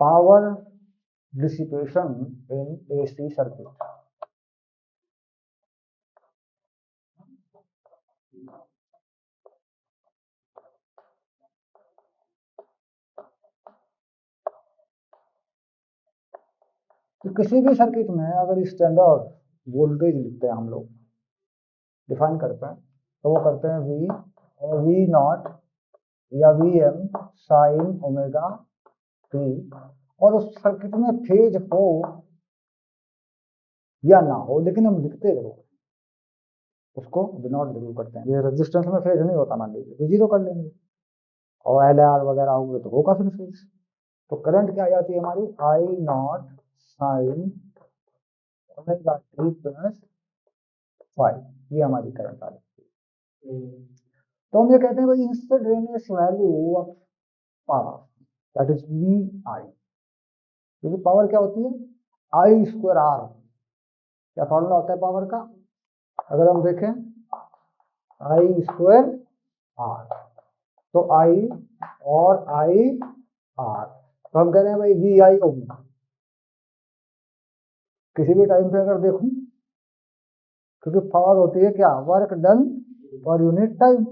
Power dissipation in AC circuit. तो किसी भी सर्किट में अगर स्टैंडर्ड वोल्टेज लिखते हैं हम लोग, डिफाइन करते हैं, तो वो करते हैं वी और वी नॉट या V M sine omega T, और उस सर्किट में फेज हो या ना हो, लेकिन हम लिखते जरूर उसको वी नॉट जरूर करते हैं। ये रेजिस्टेंस में फेज नहीं होता मान लीजिए तो जीरो कर लेंगे, और एल आर वगैरह होंगे तो होगा फिर फेज। तो करंट क्या आ जाती है हमारी, I naught sine omega T plus five, ये हमारी करंट आ जाती है। तो हम ये कहते हैं भाई instantaneous value of power that is V I, क्योंकि पावर क्या होती है, आई स्क्वायर आर। क्या फॉर्मूला होता है पावर का, अगर हम देखें आई स्क्वायर आर, तो आई और आई आर, तो हम कह रहे हैं भाई वी आई होगी। किसी भी टाइम पे अगर देखूं, क्योंकि पावर होती है क्या, work done per unit time.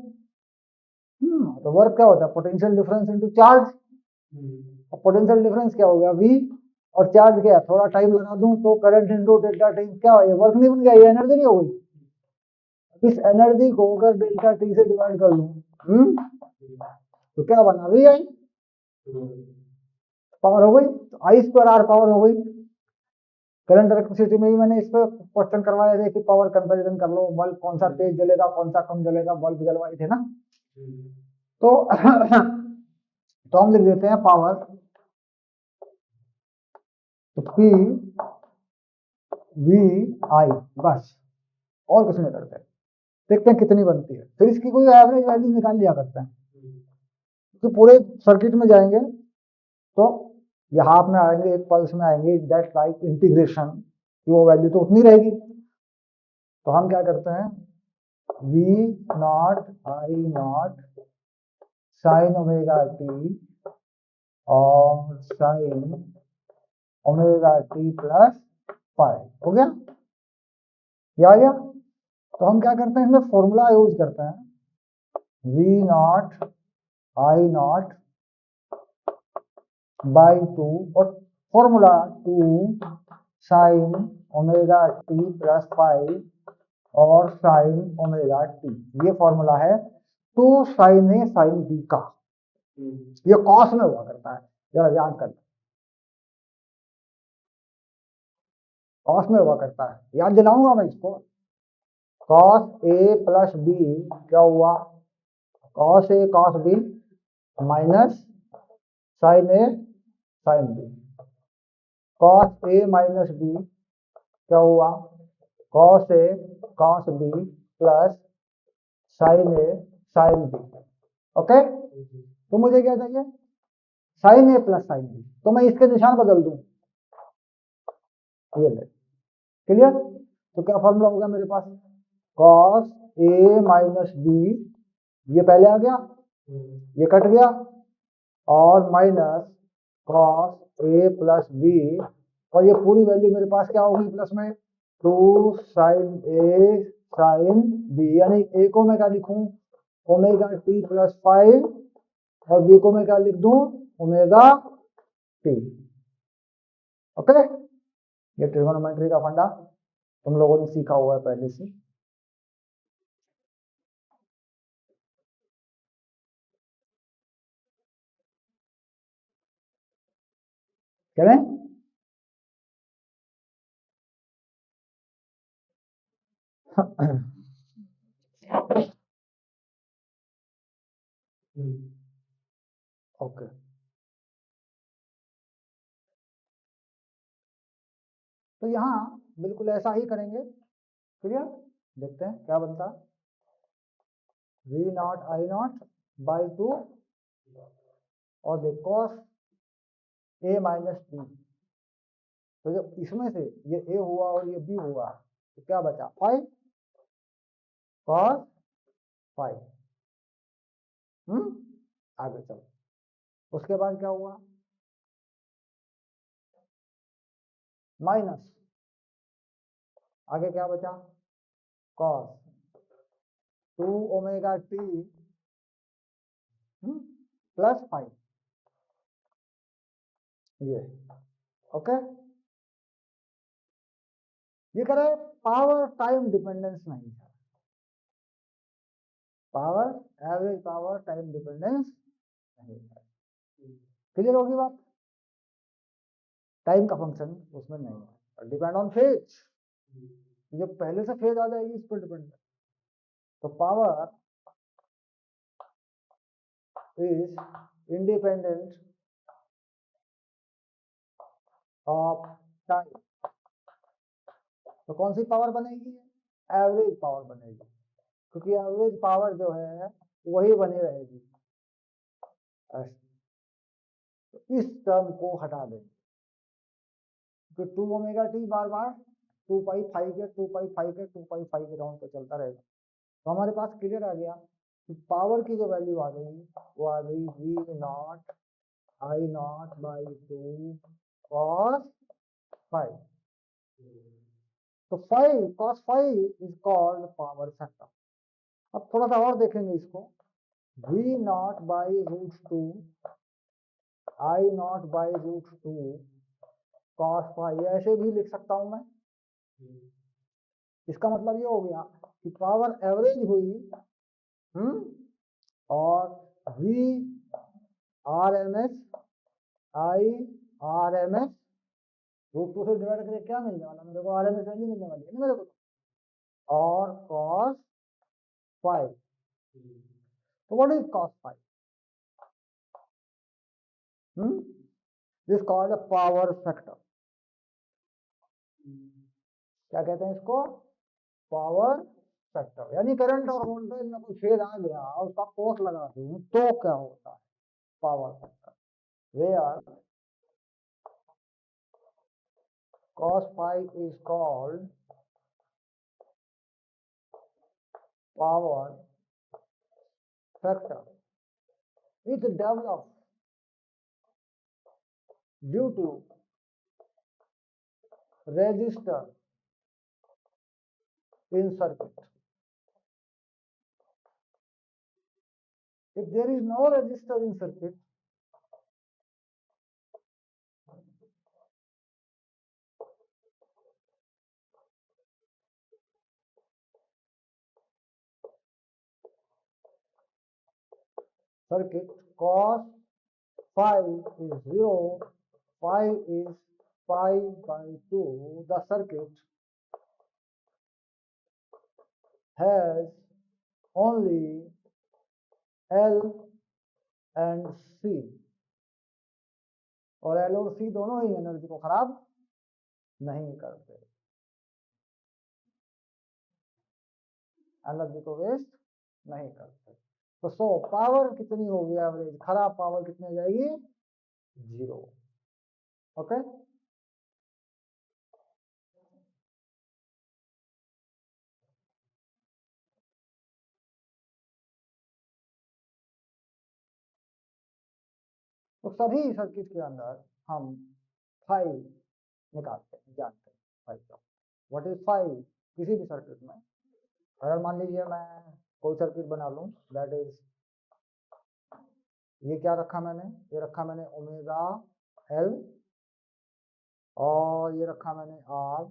तो वर्क क्या होता है, पोटेंशियल डिफरेंस इनटू चार्ज। और पोटेंशियल डिफरेंस क्या हो गया, वी, और चार्ज क्या है, थोड़ा टाइम लगा दूं तो करंट इनटू डेल्टा टाइम क्या हो, ये वर्क नहीं बन गया, ये एनर्जी नहीं हो गई। इस एनर्जी को अगर डेल्टा टी से डिवाइड कर लूं, तो क्या बना, वी आई पावर हो गई। तो आई स्क्वायर आर पावर हो गई। करंट इलेक्ट्रिसिटी में ही मैंने इस पर क्वेश्चन करवाया था कि पावर कंपैरिजन कर लो, बल्ब कौन सा तेज जलेगा कौन सा कम जलेगा, बल्ब जलवाए थे ना। तो तो हम लिख देते हैं पावर, तो पी वी आई, बस, और कुछ नहीं करते। देखते हैं कितनी बनती है, फिर इसकी कोई एवरेज वैल्यू निकाल लिया करते हैं। तो पूरे सर्किट में जाएंगे तो यहाँ में आएंगे, एक पल्स में आएंगे, दैट लाइक इंटीग्रेशन की वो वैल्यू तो उतनी रहेगी। तो हम क्या करते हैं, V naught I naught sine omega T और sine omega T plus five, हो गया, ये आ गया। तो हम क्या करते हैं, इसमें फॉर्मूला यूज करते हैं, V naught I naught by two, और formula two sine omega T plus five और साइन ओमेगा टी, ये फॉर्मूला है two sine A sine B का। ये कॉस में हुआ करता है, जरा याद करना, कॉस में हुआ करता है, याद दिलाऊंगा मैं इसको। कॉस ए प्लस बी क्या हुआ, cos A cos B minus sign A sine B, cos A minus B क्या हुआ, cos A cos B plus sign A sine B. Okay, तो मुझे क्या चाहिए, साइन ए प्लस साइन बी, तो मैं इसके निशान बदल दूं, ये ले, क्लियर। तो क्या फॉर्मूला होगा मेरे पास, कॉस ए माइनस बी, ये पहले आ गया, ये कट गया, और minus cos A plus B, और ये पूरी वैल्यू मेरे पास क्या होगी प्लस में, two sine A sine B, यानी ए को मैं क्या लिखूं, ओमेगा टी प्लस फाइव, और बी को मैं क्या लिख दूं, ओमेगा टी। ओके, ये ट्रिगोनोमेट्री का फंडा तुम लोगों ने सीखा हुआ है पहले से। करें ओके, तो यहाँ बिल्कुल ऐसा ही करेंगे, क्लियर। देखते हैं क्या बनता है, V naught I naught by two, और देखो ए माइनस टी, तो जब इसमें से ये ए हुआ और ये बी हुआ तो क्या बचा, फाइव कॉस फाइव। आगे चलो, उसके बाद क्या हुआ, माइनस, आगे क्या बचा, कॉस 2 ओमेगा टी प्लस 5, ये ओके। ये कह रहे पावर टाइम डिपेंडेंस नहीं है, power average power time dependence नहीं है। क्लियर होगी बात, टाइम का फंक्शन उसमें नहीं है, डिपेंड ऑन फेज, जब पहले से फेज आ जाएगी इस पर डिपेंड है। तो power is independent of time. तो कौन सी पावर बनेगी, एवरेज पावर बनेगी, क्योंकि एवरेज पावर जो है वही बनी रहेगी। तो इस टर्म को हटा देंगे, तो 2 ओमेगा टी बार बार 2 पाई 5 के 2 पाई 5 के 2 पाई 5 के राउंड पे चलता रहेगा। तो हमारे पास क्लियर आ गया कि पावर की जो वैल्यू आ गई वो आ गई V naught I naught by 2 cos 5। तो 5 cos 5 is called power factor. अब थोड़ा सा और देखेंगे इसको, V naught by root 2 I naught by root 2 cos 5, ऐसे भी लिख सकता हूं मैं। इसका मतलब ये हो गया कि पावर एवरेज हुई और V R M S I R M S root 2 से डिवाइड करके क्या मिलने वाला मेरे को, आर एम एस वैल्यू मिलने वाली है ना मेरे को, और कॉस 5। तो what is cos 5? This called a power factor. क्या कहते हैं इसको, पावर फैक्टर। यानी करंट और वोल्टेज में कोई फेज आ गया, उसका कोस लगा दूं तो क्या होता है, power factor. Where cos 5 is called power factor. It develops due to resistor in circuit. If there is no resistor in circuit, cos 5 is 0, 5 is pi by 2. The circuit has only L and C, और L और C दोनों ही energy को खराब नहीं करते, energy को waste नहीं करते। तो सो पावर कितनी होगी एवरेज, खराब पावर कितनी हो जाएगी, 0। ओके, तो सभी सर्किट के अंदर हम 5 निकालते हैं, जानते हैं 5 का। व्हाट इज 5 किसी भी सर्किट में, अगर मान लीजिए मैं कोई सर्किट बना लूं, दैट इज ये क्या रखा मैंने, ये रखा मैंने ओमेगा एल और ये रखा मैंने आर,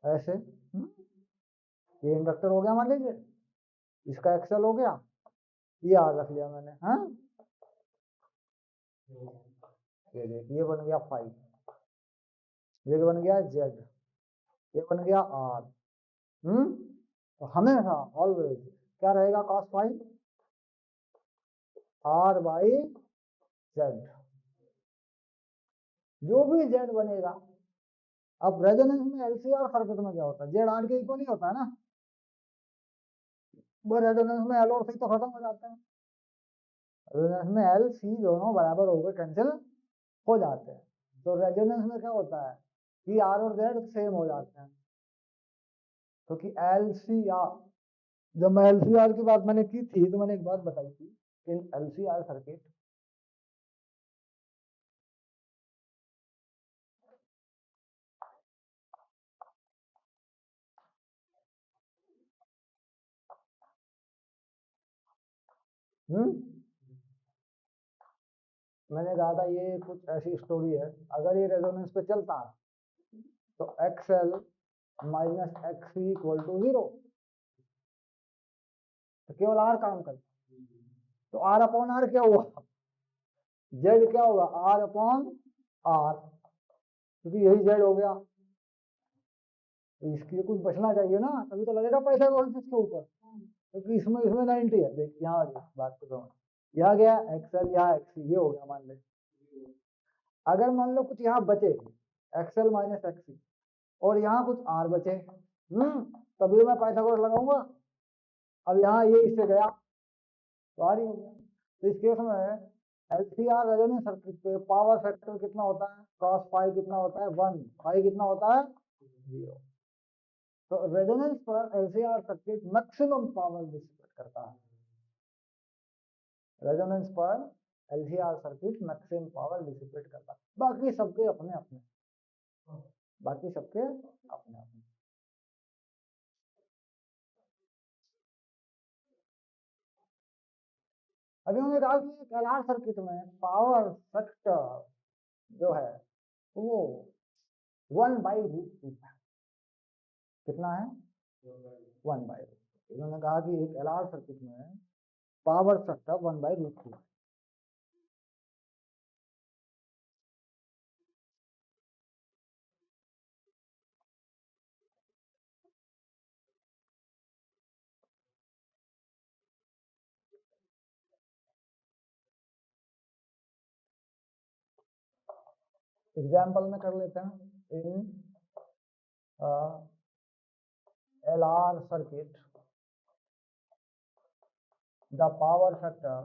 ऐसे ये इंडक्टर हो गया मान लीजिए, इसका एक्सेल हो गया, ये आर रख लिया मैंने। हाँ, ये देखिए, ये बन गया 5, ये बन गया जेड, ये बन गया आर। तो हमेशा ऑलवेज क्या रहेगा, cos 5 आर बाई जेड, जो भी जेड बनेगा। अब रेजोनेंस में एलसी और सर्किट में क्या होता है, जेड आर के इक्वल ही होता है ना, वो रेजोनेंस में एल और सी तो खत्म हो जाते हैं, रेजोनेंस में एल सी दोनों बराबर हो गए, कैंसिल हो जाते हैं। तो रेजोनेंस में क्या होता है कि आर और जेड सेम हो जाते हैं, क्योंकि एल सी आर, जब मैं एल सी आर की बात मैंने की थी तो मैंने एक बात बताई थी, in L C R circuit मैंने कहा था ये कुछ ऐसी स्टोरी है, अगर ये रेजोनेंस पे चलता तो XL minus XC equal to 0, तो केवल R काम करता, तो R अपॉन R क्या हुआ, Z क्या होगा, R अपॉन R, क्योंकि यही Z हो गया, तो इसके कुछ बचना चाहिए ना, तभी तो लगेगा पैसा वोल्टेज के ऊपर, क्योंकि इसमें 90 है। देख यहाँ आ गया बात को समझ, यहाँ गया XL, यहाँ XC, ये हो गया मान ले। अगर मान लो कुछ यहाँ बचे XL माइनस XC और यहाँ कुछ R बचे, तभी मैं पाइथागोरस लगाऊंगा। अब यहाँ ये इससे गया तो R ही हो गया। तो इस केस में LCR रेजोनेंस सर्किट पे पावर फैक्टर कितना होता है, cos फाई कितना होता है 1, फाई कितना होता है 0। तो रेजोनेंस पर LCR circuit maximum power dissipate करता है, रेजोनेंस पर LCR circuit maximum power dissipate करता है, बाकी सबके अपने अपने, बाकी सबके अपने अपने। अभी हमने कहा कि LR सर्किट में पावर फैक्टर जो है वो 1/√2 है, कितना है 1/√2। इन्होंने कहा कि एक LR सर्किट में पावर फैक्टर 1/√2 है। एग्जाम्पल में कर लेते हैं, इन LR circuit the power factor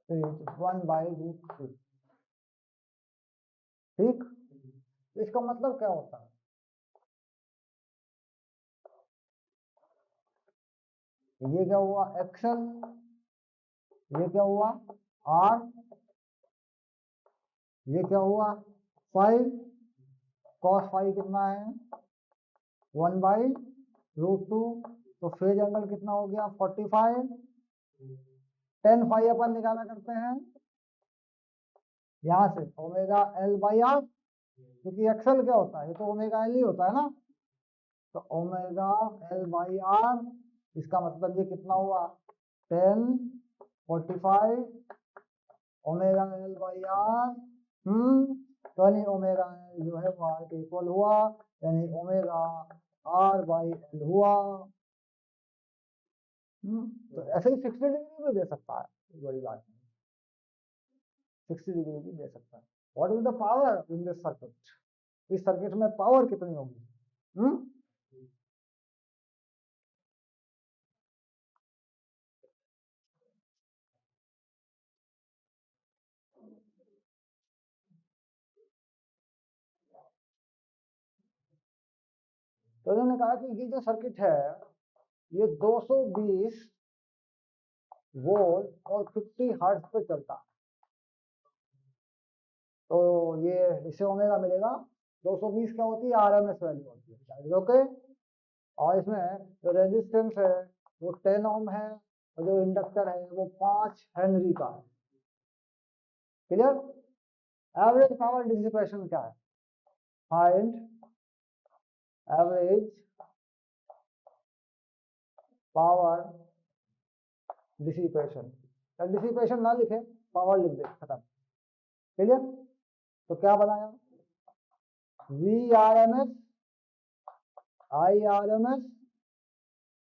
is 1/√2। ठीक, इसका मतलब क्या होता है, ये क्या हुआ XL, ये क्या हुआ R, ये क्या हुआ फाई, cos फाई कितना है 1/√2, तो फेज एंगल कितना हो गया 45, tan फाई अपन निकाला करते हैं यहाँ से ओमेगा L/R, क्योंकि XL क्या होता है, ये तो ओमेगा L ही होता है ना, तो ओमेगा L/R, इसका मतलब ये कितना हुआ 10 45 ओमेगा L/R, तो यानी ओमेगा L जो है वो R के इक्वल हुआ, यानी ओमेगा R/L हुआ। तो ऐसे ही 60 डिग्री भी दे सकता है, बड़ी बात नहीं, 60 डिग्री भी दे सकता है। What is the power in this circuit, इस सर्किट में पावर कितनी होगी, तो उन्होंने कहा कि ये जो सर्किट है ये 220 वोल्ट और 50 हर्ट्ज पे चलता है, तो ये इससे ओमेगा मिलेगा 220 क्या होती है आरएमएस वैल्यू होती है, ओके। और इसमें जो रेजिस्टेंस है वो 10 ओम है और जो इंडक्टर है वो 5 हेनरी का है, क्लियर। एवरेज पावर डिसिपेशन क्या है, find average power dissipation, dissipation ना लिखे पावर लिख दे, खत्म, क्लियर। तो क्या बनाया VRMS IRMS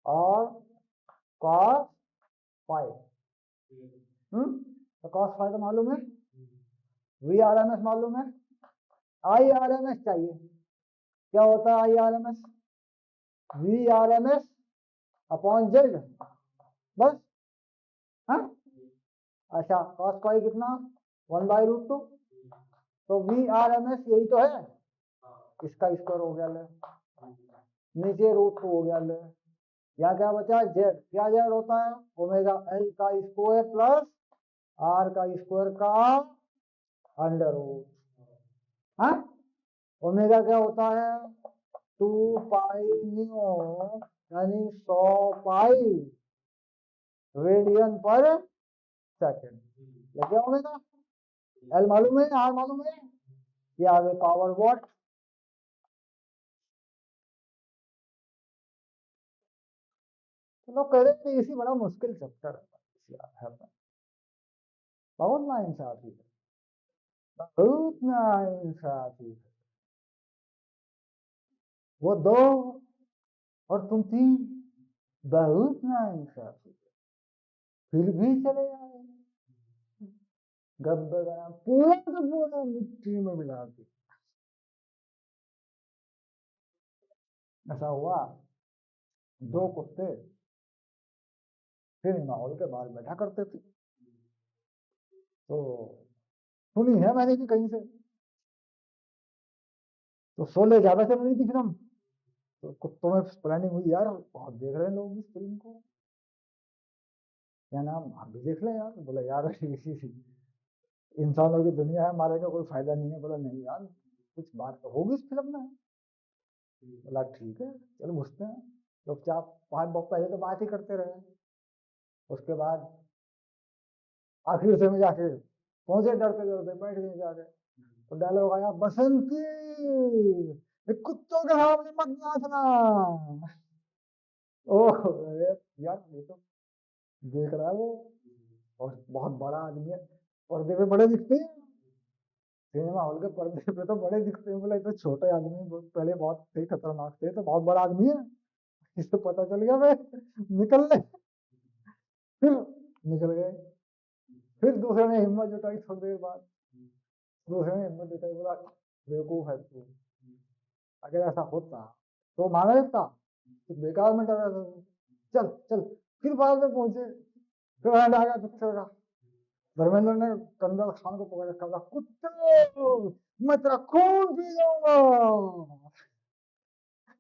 और cos फाई, तो cos फाई तो मालूम है, VRMS मालूम है, IRMS चाहिए, क्या होता है IRMS, VRMS अपॉन Z, बस। हाँ अच्छा, cos फाई कितना 1/√2, तो VRMS यही तो है, इसका स्क्वायर हो गया ले, नीचे √2 हो गया ले, यहाँ क्या बचा Z, क्या Z होता है ओमेगा L का स्क्वायर प्लस R का स्क्वायर का अंडर रूट। हाँ ओमेगा क्या होता है 2 पाई न्यू यानी 100 पाई रेडियन पर सेकेंड। लगे ओमेगा। एल मालूम है, आर मालूम है, ये आगे पावर वॉट। तो लोग कह रहे थे इसी बड़ा मुश्किल चैप्टर है, बहुत नाइंसाफी है, बहुत नाइंसाफी है। वो 2 और तुम 3, बहुत नाइंसाफी है। फिर भी चले आए, गब्बर पूरा तो पूरा मिट्टी में मिला दी। ऐसा हुआ, 2 कुत्ते सिनेमा हॉल के बाहर बैठा करते थे। तो सुनी है मैंने भी कहीं से, तो शोले ज्यादा चल रही थी फिल्म, तो कुत्तों में प्लानिंग हुई यार बहुत देख रहे हैं लोग इस फिल्म को, क्या नाम हम भी देख लें यार। बोला यार इंसानों की दुनिया है, हमारे का कोई फायदा नहीं है। बोला नहीं यार कुछ बात तो होगी इस फिल्म में। बोला ठीक है चलो घुसते हैं। चुपचाप 5 पहले तो बात ही करते रहे, उसके बाद आखिर से में जाके पहुंचे, डरते डरते बैठ गए जाके। तो डायलॉग आया, बसंती कुत्तों के सामने मत नाचना। ओह यार ये तो देख रहा है वो, और बहुत बड़ा आदमी है, पर्दे पे बड़े दिखते हैं, सिनेमा हॉल के पर्दे पे तो बड़े दिखते हैं। बोला ये तो छोटे आदमी पहले बहुत थे खतरनाक थे, तो बहुत बड़ा आदमी है, इसको पता चल गया। मैं निकल ले, फिर निकल गए। फिर दूसरे ने हिम्मत जुटाई, थोड़ी देर बाद दूसरे ने हिम्मत जुटाई, बोला बेवकूफ है तू, अगर ऐसा होता तो माना देता, तो बेकार में डरा था तू। चल चल। फिर बाद में पहुंचे, फिर हैंड आ गया पिक्चर का। धर्मेंद्र ने कंगना खान को पकड़ रखा था, कुत्ते मैं तेरा खून पी जाऊंगा।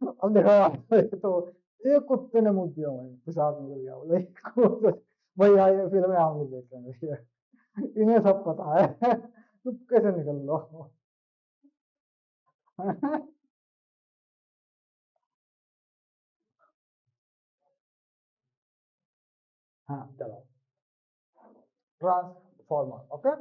अब देखा यार, ये तो एक कुत्ते ने मुंह दिया, वहीं पेशाब निकल गया। बोले भाई आइए फिल्म आम नहीं देख लेंगे, इन्हें सब पता है, तुम कैसे निकल लो। हाँ चलो, ट्रांसफॉर्मर ओके।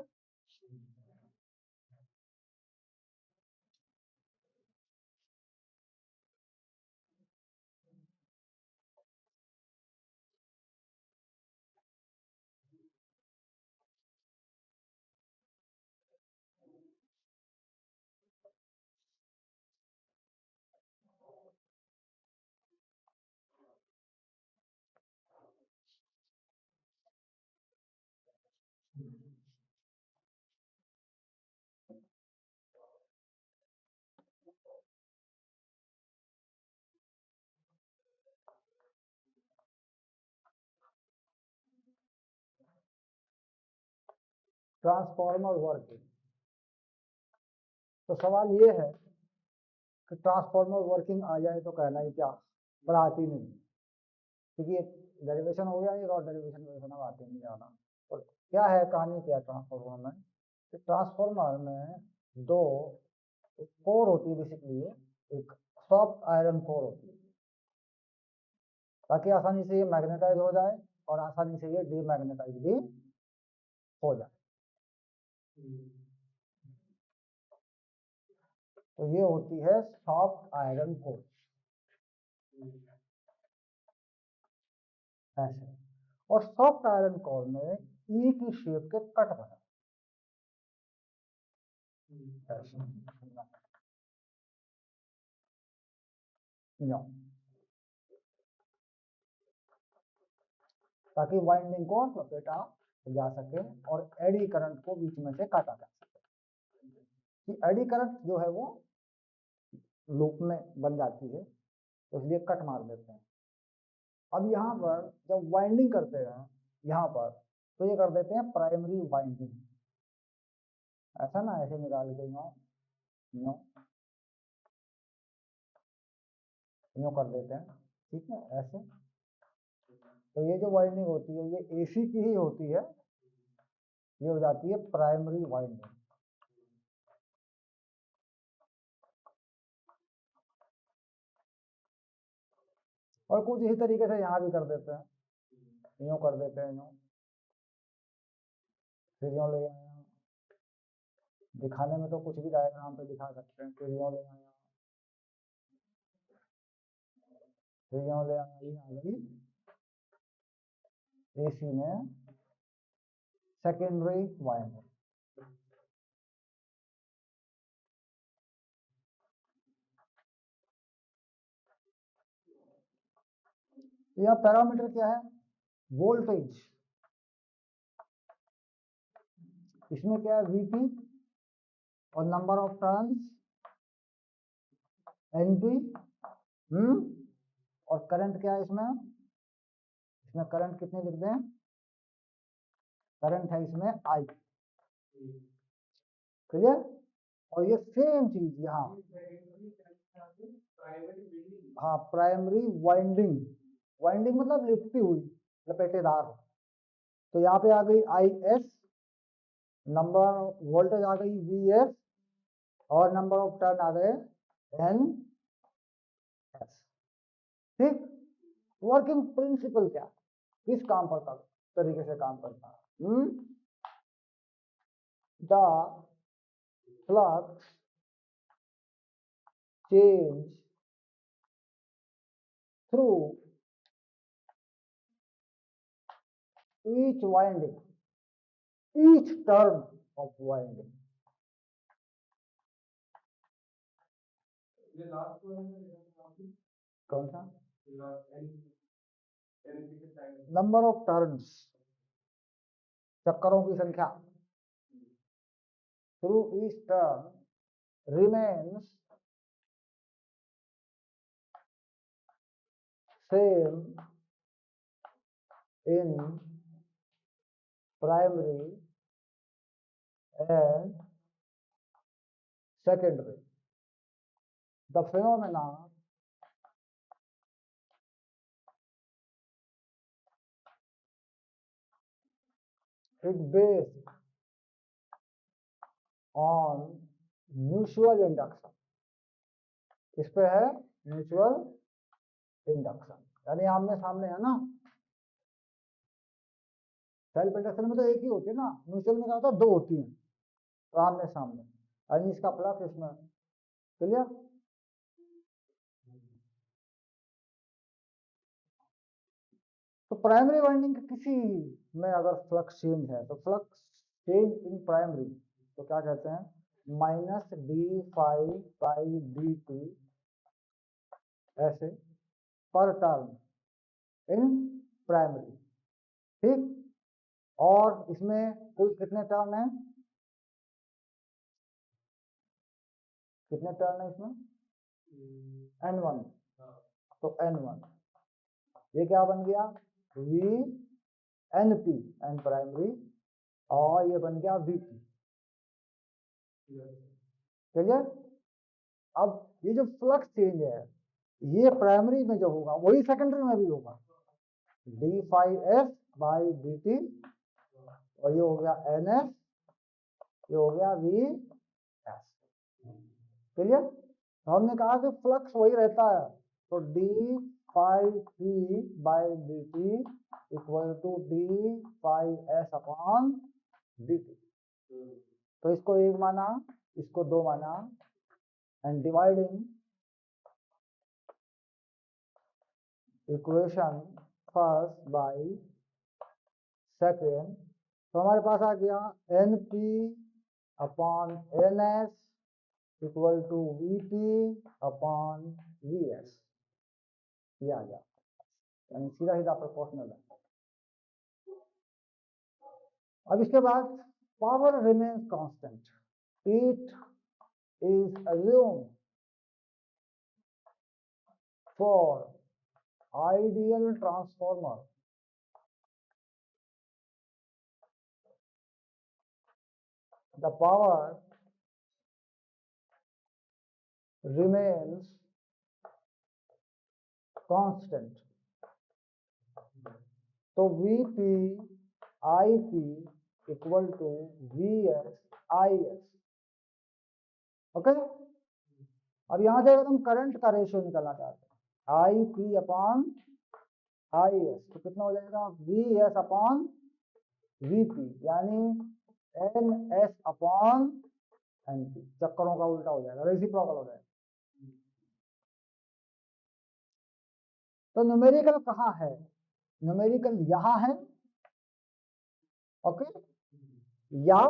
ट्रांसफॉर्मर वर्किंग, तो सवाल ये है कि ट्रांसफॉर्मर वर्किंग आ जाए तो कहना ही क्या, पर आती नहीं, क्योंकि एक डेरिवेशन हो गया, एक और डेरिवेशन में आती नहीं आना। और क्या है कहानी, क्या ट्रांसफॉर्मर में, ट्रांसफॉर्मर में 2 कोर होती है बेसिकली, एक सॉफ्ट आयरन कोर होती है, ताकि आसानी से ये मैग्नेटाइज हो जाए और आसानी से ये डीमैग्नेटाइज भी हो जाए। तो ये होती है सॉफ्ट आयरन कोर, ऐसे। और सॉफ्ट आयरन कोर में ई की शेप के कट बने, ऐसे, ताकि वाइंडिंग को लपेटा जा सके और एडी करंट को बीच में से काटा जा सके। कि एडी करंट जो है वो लूप में बन जाती है, तो इसलिए कट मार देते हैं। अब यहाँ पर जब वाइंडिंग करते हैं यहाँ पर, तो ये कर देते हैं प्राइमरी वाइंडिंग, ऐसा ना ऐसे निकाल के यूं यूं यूं कर देते हैं, ठीक है ऐसे। तो ये जो वाइंडिंग होती है ये एसी की ही होती है, ये हो जाती है प्राइमरी वाइंडिंग। और कुछ इसी तरीके से यहाँ भी कर देते हैं, यूँ कर देते हैं, यूँ फिर यूँ ले आया। दिखाने में तो कुछ भी डायग्राम पे दिखा सकते हैं, फिर यूँ ले आया, फिर यूँ ले आया, ये आ गई एसी में सेकेंडरी वाइंडिंग। यह पैरामीटर क्या है? वोल्टेज। इसमें क्या है? वीपी और नंबर ऑफ टर्न्स एनपी। और करंट क्या है इसमें? इसमें करंट कितने लिख दें? करंट है इसमें आई। क्लियर? और ये सेम चीज यहाँ, हाँ, प्राइमरी वाइंडिंग। वाइंडिंग मतलब लिपटी हुई, लपेटेदार। तो यहाँ पे आ गई आई एस, नंबर वोल्टेज आ गई वी एस, और नंबर ऑफ टर्न आ गए एन एस। ठीक। वर्किंग प्रिंसिपल क्या, किस काम पर तरीके से काम करता है? The flux change through each winding, each turn of winding. कौन सा? नंबर ऑफ टर्न्स, चक्करों की संख्या। Through each turn remains same in primary and secondary. The phenomena is based on mutual induction. इस पे है म्यूचुअल इंडक्शन, यानी आमने सामने है ना। सेल्फ इंडक्शन में तो एक ही होती है ना, म्यूचुअल में क्या होता है? दो होती हैं, तो आमने सामने, यानी इसका फ्लक्स इसमें। क्लियर? तो प्राइमरी वाइंडिंग के किसी में अगर फ्लक्स चेंज है, तो फ्लक्स चेंज इन प्राइमरी तो क्या कहते हैं? Minus D phi by D T, ऐसे पर टर्न इन प्राइमरी। ठीक। और इसमें कुल कितने टर्न है? कितने टर्न है इसमें? N1। तो N1 ये क्या बन गया? V N P, N primary, और ये बन गया वीपी। क्लियर? अब ये जो फ्लक्स चेंज है, ये प्राइमरी में जो होगा वही सेकेंडरी में भी होगा, D five F by D T, और ये हो गया एन एफ, ये हो गया वी एस। क्लियर? तो हमने कहा कि फ्लक्स वही रहता है, तो D phi T by D T equal to D phi S upon D T. तो इसको एक माना, इसको दो माना, and dividing equation first by second, तो हमारे पास आ गया N P upon N S equal to V P upon V S. ये आ गया, यानी सीधा सीधा प्रोपोर्शनल है। अब इसके बाद power remains constant, it is assumed for ideal transformer the power remains constant. तो VP IP equal to VS IS। Okay. अब यहां से अगर हम करंट का रेशियो निकालना चाहते हैं, I P upon I S, तो कितना हो जाएगा V S upon V P, यानी N S upon N P. चक्करों का उल्टा हो जाएगा, रेसिप्रोकल हो जाएगा। तो न्यूमेरिकल कहाँ है? न्यूमेरिकल यहाँ है, ओके, या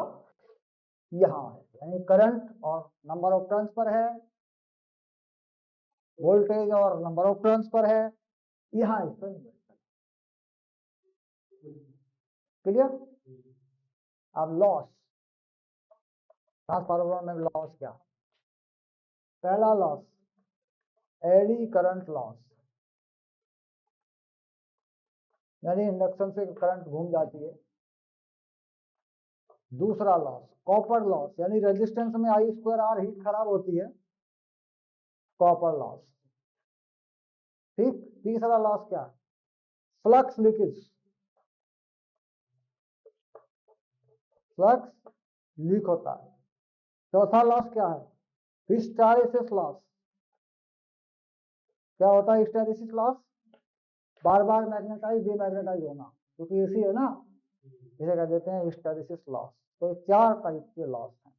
यहाँ है, यानी करंट और नंबर ऑफ टर्न्स पर है, वोल्टेज और नंबर ऑफ टर्न्स पर है, यहाँ इस पर न्यूमेरिकल। क्लियर? अब लॉस, ट्रांसफार्मर में लॉस क्या? पहला लॉस एडी करंट लॉस, यानी इंडक्शन से करंट घूम जाती है। दूसरा लॉस कॉपर लॉस, यानी रेजिस्टेंस में आई स्क्वायर आर हीट खराब होती है, कॉपर लॉस। ठीक। तीसरा लॉस क्या? फ्लक्स लीकेज, फ्लक्स लीक होता है। चौथा लॉस क्या है? Hysteresis loss. क्या होता है हिस्टैरिसीस लॉस? बार बार मैग्नेटाइज डीमैग्नेटाइज होना, क्योंकि एसी है ना, इसे कह देते हैं हिस्टैरिसीस लॉस। तो चार टाइप के लॉस हैं,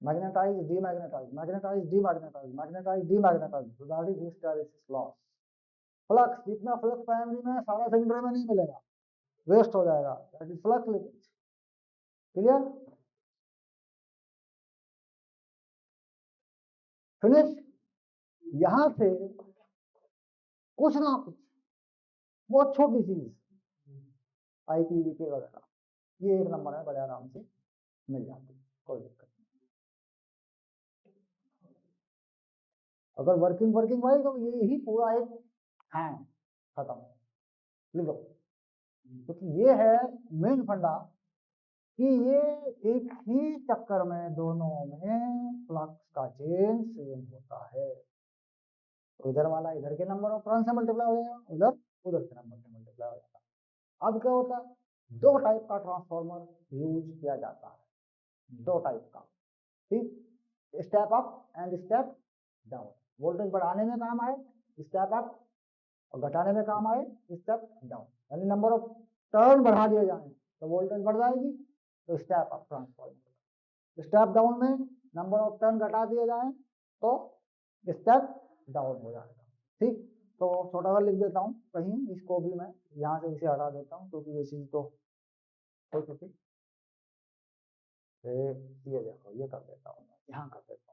magnetise demagnetise, magnetise demagnetise, magnetise demagnetise, तो that is hysteresis loss. Flux, जितना फ्लक्स प्राइमरी में सारा सेकेंडरी में नहीं मिलेगा, वेस्ट हो जाएगा, that is flux leakage. Clear? Finish. यहां से कुछ ना कुछ बहुत छोटी चीज IPVK वगैरह, ये एक नंबर है, बड़े आराम से मिल जाती है, कोई दिक्कत नहीं। अगर वर्किंग वर्किंग भाई तो ये ही पूरा एक है खत्म, लिखो। क्योंकि ये है मेन फंडा कि ये एक ही चक्कर में दोनों में फ्लक्स का चेंज सेम होता है। तो इधर वाला इधर के नंबर ऑफ टर्न से मल्टीप्लाई हो जाएगा, उधर उधर के नंबर से मल्टीप्लाई हो जाएगा। अब क्या होता है, दो टाइप का ट्रांसफार्मर यूज किया जाता है, दो टाइप का। ठीक, step up and step down. Voltage बढ़ाने में काम आए स्टेप अप, और घटाने में काम आए स्टेप डाउन। यानी नंबर ऑफ टर्न बढ़ा दिए जाए तो वोल्टेज बढ़ जाएगी, तो step up transformer. Step down में नंबर ऑफ टर्न घटा दिए जाए तो स्टेप डाउन हो जाएगा। ठीक, तो छोटा सा लिख देता हूँ कहीं, इसको भी मैं यहाँ से इसे हटा देता हूँ, क्योंकि ये चीज तो हो चुकी। ये देखो, ये कर देता हूँ, यहाँ कर देता हूँ।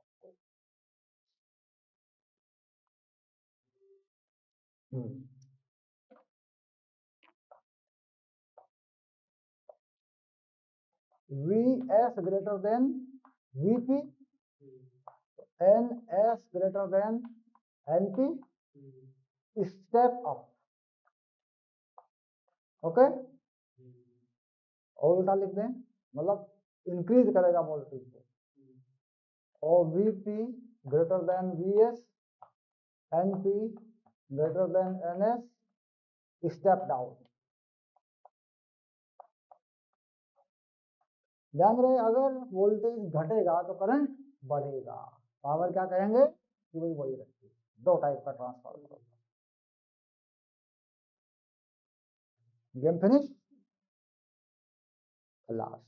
VS greater than VP, NS greater than NP, step up। Okay, और उल्टा लिख दें, मतलब इंक्रीज करेगा वोल्टेज को। और VP greater than VS, NP greater than NS, step down. ध्यान रहे, अगर वोल्टेज घटेगा तो करंट बढ़ेगा। पावर क्या कहेंगे कि भाई वही रखिए। दो टाइप का ट्रांसफार्मर होता है। Game finish. लास्ट